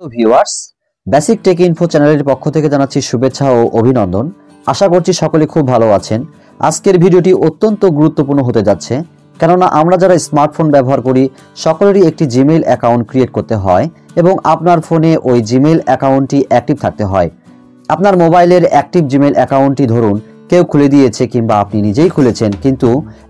তো viewers, basic take info চ্যানেলের পক্ষ থেকে জানাচ্ছি শুভেচ্ছা ও অভিনন্দন। আশা করছি সকলে খুব ভালো আছেন। আজকের ভিডিওটি অত্যন্ত গুরুত্বপূর্ণ হতে যাচ্ছে, কেননা আমরা যারা স্মার্টফোন ব্যবহার করি সকলেরই একটি জিমেইল অ্যাকাউন্ট ক্রিয়েট করতে হয় এবং আপনার ফোনে ওই জিমেইল অ্যাকাউন্টটি অ্যাক্টিভ থাকতে হয়। আপনার মোবাইলের অ্যাক্টিভ জিমেইল অ্যাকাউন্টটি ধরুন কেউ খুলে দিয়েছে কিংবা আপনি নিজেই খুলেছেন, কিন্তু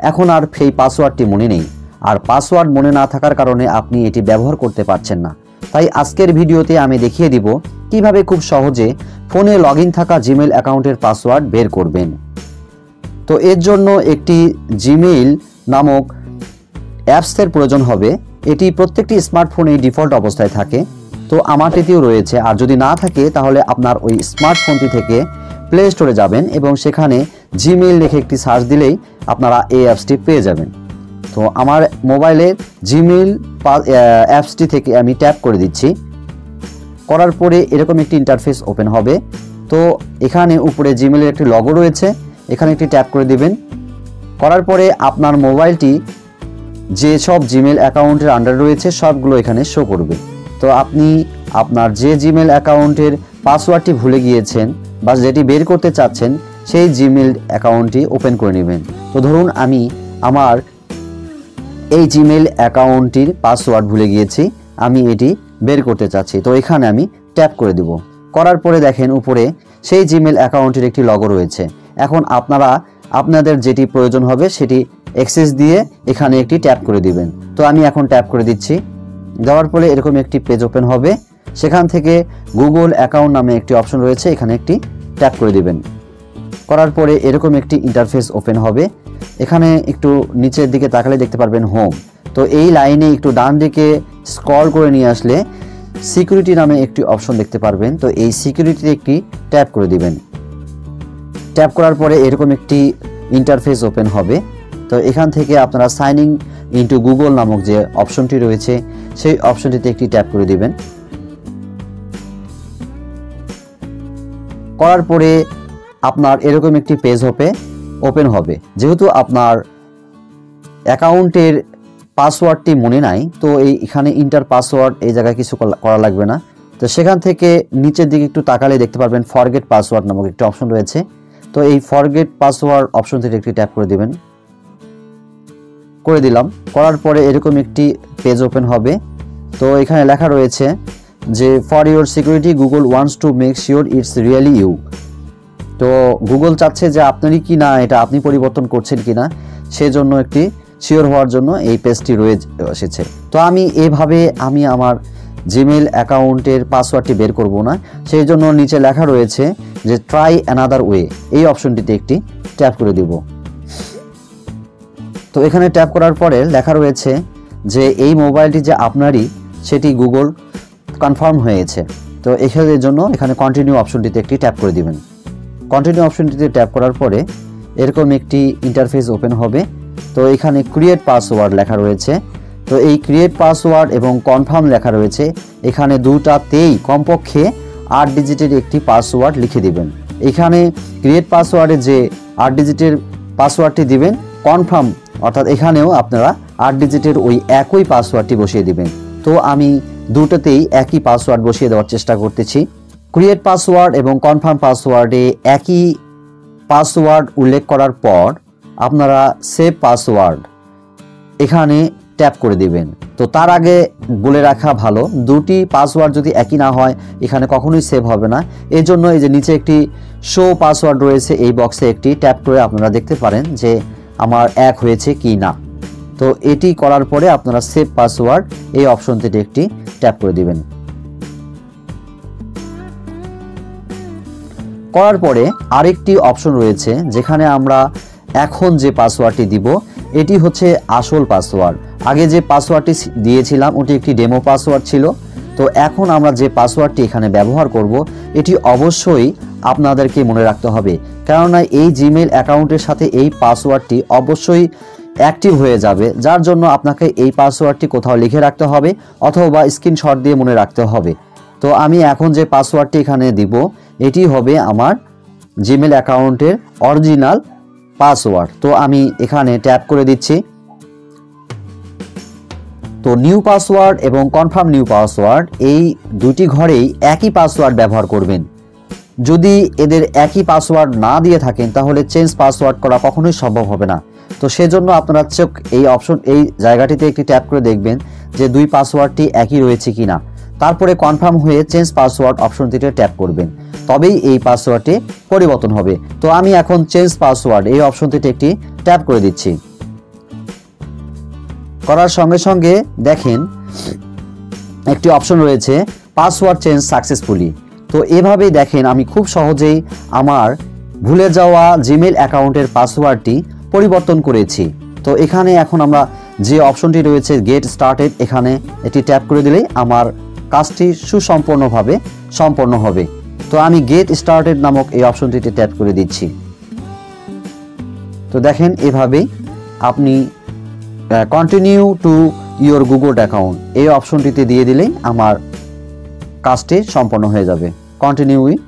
এখন আর সেই পাসওয়ার্ডটি মনে নেই, আর পাসওয়ার্ড মনে না থাকার কারণে আপনি এটি ব্যবহার করতে পারছেন না। তাই আজকের ভিডিওতে আমি দেখিয়ে দিব কিভাবে খুব সহজে ফোনে লগইন থাকা জিমেইল অ্যাকাউন্টের পাসওয়ার্ড বের করবেন। তো এর জন্য একটি জিমেইল নামক অ্যাপসের প্রয়োজন হবে। এটি প্রত্যেকটি স্মার্টফোনেই ডিফল্ট অবস্থায় থাকে, তো আমারটিতেও রয়েছে। আর যদি না থাকে তাহলে আপনার ওই স্মার্টফোনটি থেকে প্লে স্টোরে যাবেন এবং সেখানে জিমেইল লিখে একটি সার্চ দিলেই আপনারা এই অ্যাপসটি পেয়ে যাবেন। তো আমার মোবাইলের জিমেইল অ্যাপসটি থেকে আমি ট্যাপ করে দিচ্ছি। করার পরে এরকম একটি ইন্টারফেস ওপেন হবে। তো এখানে উপরে জিমেইলের একটি লগো রয়েছে, এখানে একটি ট্যাপ করে দিবেন। করার পরে আপনার মোবাইলটি যে সব জিমেইল অ্যাকাউন্টের আন্ডার রয়েছে সবগুলো এখানে শো করবে। তো আপনি আপনার যে জিমেইল অ্যাকাউন্টের পাসওয়ার্ডটি ভুলে গিয়েছেন বা যেটি বের করতে চাচ্ছেন সেই জিমেইল অ্যাকাউন্টটি ওপেন করে নেবেন। তো ধরুন আমি আমার এই জিমেইল অ্যাকাউন্টটির পাসওয়ার্ড ভুলে গিয়েছি, আমি এটি বের করতে চাচ্ছি। তো এখানে আমি ট্যাপ করে দেব। করার পরে দেখেন উপরে সেই জিমেইল অ্যাকাউন্টের একটি লগো রয়েছে। এখন আপনারা আপনাদের যেটি প্রয়োজন হবে সেটি অ্যাক্সেস দিয়ে এখানে একটি ট্যাপ করে দিবেন। তো আমি এখন ট্যাপ করে দিচ্ছি। দেওয়ার পরে এরকম একটি পেজ ওপেন হবে। সেখান থেকে গুগল অ্যাকাউন্ট নামে একটি অপশন রয়েছে, এখানে একটি ট্যাপ করে দিবেন। করার পরে এরকম একটি ইন্টারফেস ওপেন হবে। এখানে একটু নিচের দিকে তাকালে দেখতে পারবেন হোম। তো এই লাইনে একটু ডান দিকে স্ক্রল করে নিয়ে আসলে সিকিউরিটি নামে একটি অপশন দেখতে পারবেন। তো এই সিকিউরিটিতে একটি ট্যাপ করে দিবেন। ট্যাপ করার পরে এরকম একটি ইন্টারফেস ওপেন হবে। তো এখান থেকে আপনারা সাইন ইন ইনটু গুগল নামক যে অপশনটি রয়েছে সেই অপশনটিতে একটি ট্যাপ করে দিবেন। করার পরে আপনার এরকম একটি পেজ ওপেন হবে। যেহেতু আপনার অ্যাকাউন্টের পাসওয়ার্ডটি মনে নাই, তো এখানে ইন্টার পাসওয়ার্ড এই জায়গায় কিছু করা লাগবে না। তো সেখান থেকে নিচের দিকে একটু তাকালে দেখতে পারবেন ফরগেট পাসওয়ার্ড নামক একটি অপশন রয়েছে। তো এই ফরগেট পাসওয়ার্ড অপশন থেকে একটি ট্যাপ করে দিবেন। করে দিলাম। করার পরে এরকম একটি পেজ ওপেন হবে। তো এখানে লেখা রয়েছে যে for your security Google wants to make sure it's really you. তো গুগল চাচ্ছে যে আপনারই কি না এটা আপনি পরিবর্তন করছেন কিনা, সেজন্য একটি শিওর হওয়ার জন্য এই পেজটি রয়ে এসেছে। তো আমি আমার জিমেইল অ্যাকাউন্টের পাসওয়ার্ডটি বের করব না, সেই জন্য নিচে লেখা রয়েছে যে ট্রাই অ্যানাদার ওয়ে, এই অপশনটিতে একটি ট্যাপ করে দিব। তো এখানে ট্যাপ করার পরে লেখা রয়েছে যে এই মোবাইলটি যে আপনারই সেটি গুগল কনফার্ম হয়েছে। তো এখানের জন্য এখানে কন্টিনিউ অপশনটিতে একটি ট্যাপ করে দিবেন। কন্টিনিউ অপশনটিতে ট্যাপ করার পরে এরকম একটি ইন্টারফেস ওপেন হবে। তো এখানে ক্রিয়েট পাসওয়ার্ড লেখা রয়েছে। তো এই ক্রিয়েট পাসওয়ার্ড এবং কনফার্ম লেখা রয়েছে, এখানে দুটাতেই কমপক্ষে 8 ডিজিটের একটি পাসওয়ার্ড লিখে দিবেন। এখানে ক্রিয়েট পাসওয়ার্ডে যে 8 ডিজিটের পাসওয়ার্ডটি দিবেন, কনফার্ম অর্থাৎ এখানেও আপনারা 8 ডিজিটের ওই একই পাসওয়ার্ডটি বসিয়ে দিবেন। তো আমি দুটোতেই একই পাসওয়ার্ড বসিয়ে দেওয়ার চেষ্টা করতেছি। ক্রিয়েট পাসওয়ার্ড এবং কনফার্ম পাসওয়ার্ডে একই পাসওয়ার্ড উল্লেখ করার পর আপনারা সেভ পাসওয়ার্ড এখানে ট্যাপ করে দিবেন। তো তার আগে বলে রাখা ভালো, দুটি পাসওয়ার্ড যদি একই না হয় এখানে কখনোই সেভ হবে না। এই জন্য এই যে নিচে একটি শো পাসওয়ার্ড রয়েছে, এই বক্সে একটি ট্যাপ করে আপনারা দেখতে পারেন যে আমার এক হয়েছে কি না। তো এটি করার পরে আপনারা সেভ পাসওয়ার্ড এই অপশনটিতে একটি ট্যাপ করে দিবেন। করার পরে আরেকটি অপশন রয়েছে যেখানে আমরা এখন যে পাসওয়ার্ডটি দিব এটি হচ্ছে আসল পাসওয়ার্ড। আগে যে পাসওয়ার্ডটি দিয়েছিলাম ওটি একটি ডেমো পাসওয়ার্ড ছিল। তো এখন আমরা যে পাসওয়ার্ডটি এখানে ব্যবহার করব এটি অবশ্যই আপনাদেরকে মনে রাখতে হবে, কেননা এই জিমেইল অ্যাকাউন্টের সাথে এই পাসওয়ার্ডটি অবশ্যই অ্যাক্টিভ হয়ে যাবে, যার জন্য আপনাকে এই পাসওয়ার্ডটি কোথাও লিখে রাখতে হবে অথবা স্ক্রিনশট দিয়ে মনে রাখতে হবে। তো আমি এখন যে পাসওয়ার্ডটি এখানে দিব এটি হবে আমার জিমেইল অ্যাকাউন্টের অরিজিনাল পাসওয়ার্ড। তো আমি এখানে ট্যাপ করে দিচ্ছি। তো নিউ পাসওয়ার্ড এবং কনফার্ম নিউ পাসওয়ার্ড এই দুটি ঘরেই একই পাসওয়ার্ড ব্যবহার করবেন। যদি এদের একই পাসওয়ার্ড না দিয়ে থাকেন তাহলে চেঞ্জ পাসওয়ার্ড করা কখনোই সম্ভব হবে না। তো সেজন্য আপনারা চোখ এই জায়গাটিতে একটি ট্যাপ করে দেখবেন যে দুই পাসওয়ার্ডটি একই রয়েছে কিনা। তারপরে কনফার্ম হয়ে চেঞ্জ পাসওয়ার্ড অপশনটিতে ট্যাপ করবেন, তবেই এই পাসওয়ার্ডটি পরিবর্তন হবে। তো আমি এখন চেঞ্জ পাসওয়ার্ড এই অপশনটিতে একটি ট্যাপ করে দিচ্ছি। করার সঙ্গে সঙ্গে দেখেন একটি অপশন রয়েছে পাসওয়ার্ড চেঞ্জ সাকসেসফুলি। তো এভাবেই দেখেন আমি খুব সহজেই আমার ভুলে যাওয়া জিমেইল অ্যাকাউন্টের পাসওয়ার্ডটি পরিবর্তন করেছি। তো এখানে এখন আমরা যে অপশনটি রয়েছে গেট স্টার্টেড, এখানে এটি ট্যাপ করে দিলেই আমার কাজটি সুসম্পন্নভাবে সম্পন্ন হবে। তো আমি গেট স্টার্টেড নামক এই অপশনটিতে ট্যাপ করে দিচ্ছি। তো দেখেন এভাবেই আপনি continue to your Google account এই অপশনটিতে দিয়ে দিলেই আমার কাজটি সম্পন্ন হয়ে যাবে, কন্টিনিউ উইথ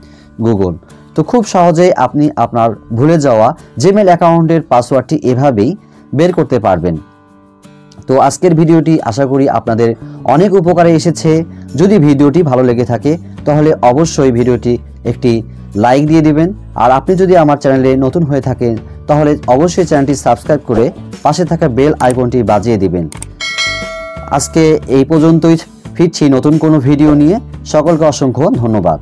গুগল। তো খুব সহজেই আপনি আপনার ভুলে যাওয়া জিমেইল অ্যাকাউন্টের পাসওয়ার্ডটি এভাবেই বের করতে পারবেন। তো আজকের ভিডিওটি আশা করি আপনাদের অনেক উপকারে এসেছে। যদি ভিডিওটি ভালো লেগে থাকে তাহলে অবশ্যই ভিডিওটি একটি লাইক দিয়ে দিবেন। আর আপনি যদি আমার চ্যানেলে নতুন হয়ে থাকেন তাহলে অবশ্যই চ্যানেলটি সাবস্ক্রাইব করে পাশে থাকা বেল আইকনটি বাজিয়ে দিবেন। আজকে এই পর্যন্তই, ফিরছি নতুন কোনো ভিডিও নিয়ে। সকলকে অসংখ্য ধন্যবাদ।